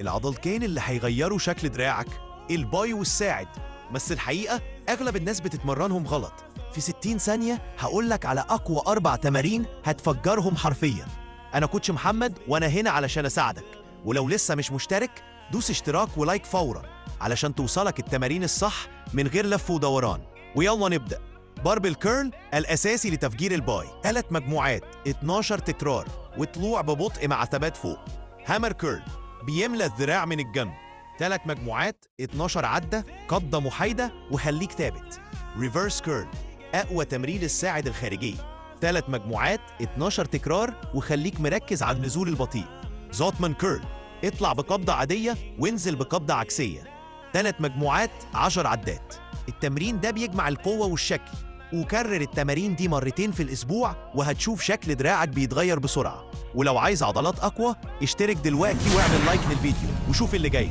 العضلتين اللي هيغيروا شكل دراعك الباي والساعد، بس الحقيقة أغلب الناس بتتمرنهم غلط. في 60 ثانية هقولك على أقوى 4 تمارين هتفجرهم حرفياً. أنا كوتش محمد وأنا هنا علشان أساعدك، ولو لسه مش مشترك دوس اشتراك ولايك فوراً علشان توصلك التمارين الصح من غير لف ودوران. ويلا نبدأ. باربل كيرل الأساسي لتفجير الباي، 3 مجموعات 12 تكرار وطلوع ببطء مع ثبات فوق. هامر كيرل بيملى الذراع من الجنب، 3 مجموعات 12 عدة قبضة محايدة وخليك ثابت. ريفرس كيرل أقوى تمرين الساعد الخارجية، 3 مجموعات 12 تكرار وخليك مركز على النزول البطيء. زوتمان كيرل اطلع بقبضة عادية وانزل بقبضة عكسية، 3 مجموعات 10 عدات. التمرين ده بيجمع القوة والشكل، وكرر التمارين دي مرتين في الأسبوع وهتشوف شكل دراعك بيتغير بسرعة. ولو عايز عضلات أقوى اشترك دلوقتي واعمل لايك للفيديو وشوف اللي جاي.